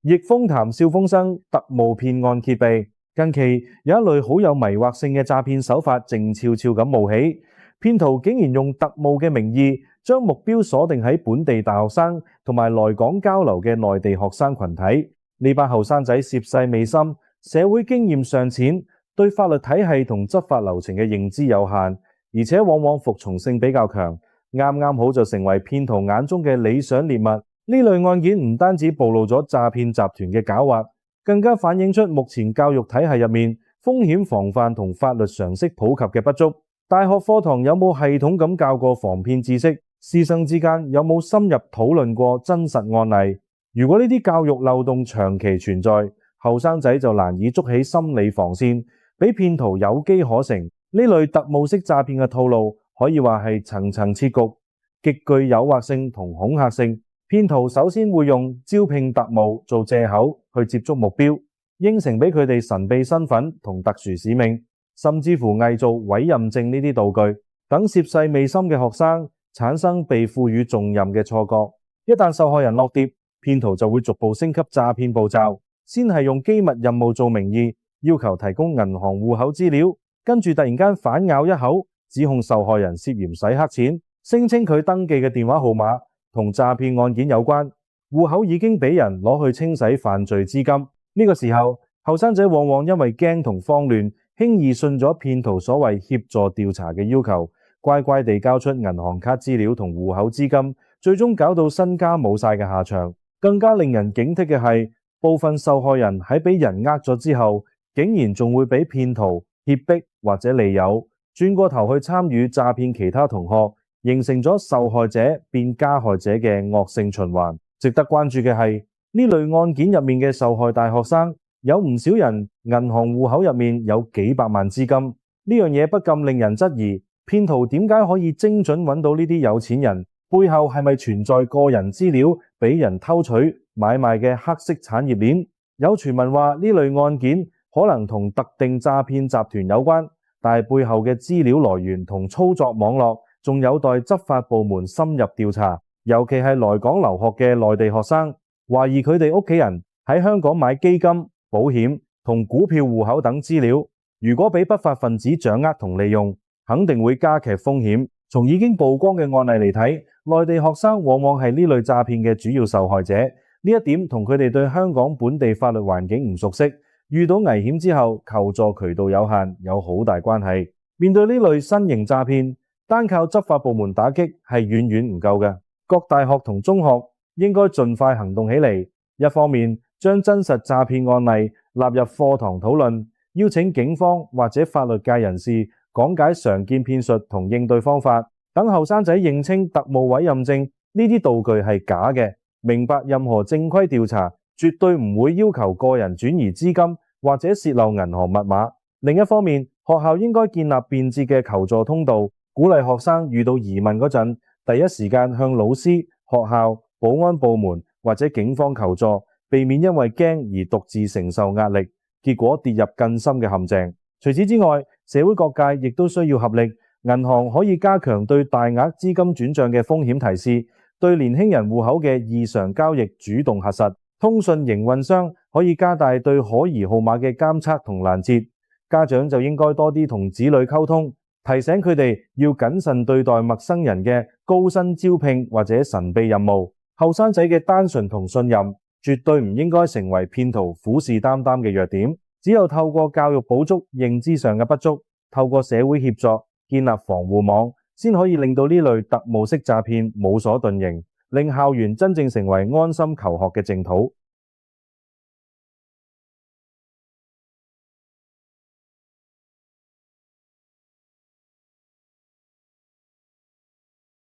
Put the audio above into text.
逆風談笑風生，特務騙案揭秘。近期有一類好有迷惑性嘅詐騙手法靜悄悄咁冒起，騙徒竟然用特務嘅名義，將目標鎖定喺本地大學生同埋來港交流嘅內地學生群體。呢班後生仔涉世未深，社會經驗尚淺，對法律體系同執法流程嘅認知有限，而且往往服從性比較強，啱啱好就成為騙徒眼中嘅理想獵物。呢類案件唔單止暴露咗詐騙集團嘅狡猾，更加反映出目前教育體系入面風險防範同法律常識普及嘅不足。大學課堂有冇系統咁教過防騙知識？師生之間有冇深入討論過真實案例？如果呢啲教育漏洞長期存在，後生仔就難以築起心理防線，俾騙徒有機可乘。呢類特務式詐騙嘅套路可以話係層層設局，極具誘惑性同恐嚇性。騙徒首先會用招聘特務做藉口去接觸目標，應承俾佢哋神秘身份同特殊使命，甚至乎偽造委任證呢啲道具，等涉世未深嘅學生產生被賦予重任嘅錯覺。一旦受害人落碟，騙徒就會逐步升級詐騙步驟，先係用機密任務做名義，要求提供銀行戶口資料，跟住突然間反咬一口，指控受害人涉嫌洗黑錢，聲稱佢登記嘅電話號碼同詐騙案件有關，戶口已經俾人攞去清洗犯罪資金。呢個時候，後生仔往往因為驚同慌亂，輕易信咗騙徒所謂協助調查嘅要求，乖乖地交出銀行卡資料同戶口資金，最終搞到身家冇晒嘅下場。更加令人警惕嘅係，部分受害人喺俾人呃咗之後，竟然仲會俾騙徒脅迫或者利誘，轉過頭去參與詐騙其他同學，形成咗受害者變加害者嘅惡性循環。值得關注嘅係，呢類案件入面嘅受害大學生，有唔少人銀行戶口入面有幾百萬資金。呢樣嘢不禁令人質疑，騙徒點解可以精準揾到呢啲有錢人？背後係咪存在個人資料俾人偷取買賣嘅黑色產業鏈？有傳聞話呢類案件可能同特定詐騙集團有關，但係背後嘅資料來源同操作網絡仲有待執法部門深入調查。尤其係來港留學嘅內地學生，懷疑佢哋屋企人喺香港買基金、保險同股票戶口等資料，如果俾不法分子掌握同利用，肯定會加劇風險。從已經曝光嘅案例嚟睇，內地學生往往係呢類詐騙嘅主要受害者。呢一點同佢哋對香港本地法律環境唔熟悉，遇到危險之後求助渠道有限，有好大關係。面對呢類新型詐騙，單靠執法部門打擊係遠遠唔夠嘅。各大學同中學應該盡快行動起嚟，一方面將真實詐騙案例納入課堂討論，邀請警方或者法律界人士講解常見騙術同應對方法，等後生仔認清特務委任證呢啲道具係假嘅，明白任何正規調查絕對唔會要求個人轉移資金或者洩漏銀行密碼。另一方面，學校應該建立便捷嘅求助通道，鼓勵學生遇到疑問嗰陣，第一時間向老師、學校、保安部門或者警方求助，避免因為驚而獨自承受壓力，結果跌入更深嘅陷阱。除此之外，社會各界亦都需要合力，銀行可以加強對大額資金轉賬嘅風險提示，對年輕人戶口嘅異常交易主動核實，通訊營運商可以加大對可疑號碼嘅監測同攔截，家長就應該多啲同子女溝通，提醒佢哋要謹慎對待陌生人嘅高薪招聘或者神秘任務。後生仔嘅單純同信任絕對唔應該成為騙徒虎視眈眈嘅弱點。只有透過教育補足認知上嘅不足，透過社會協作建立防護網，先可以令到呢類特務式詐騙無所遁形，令校園真正成為安心求學嘅淨土。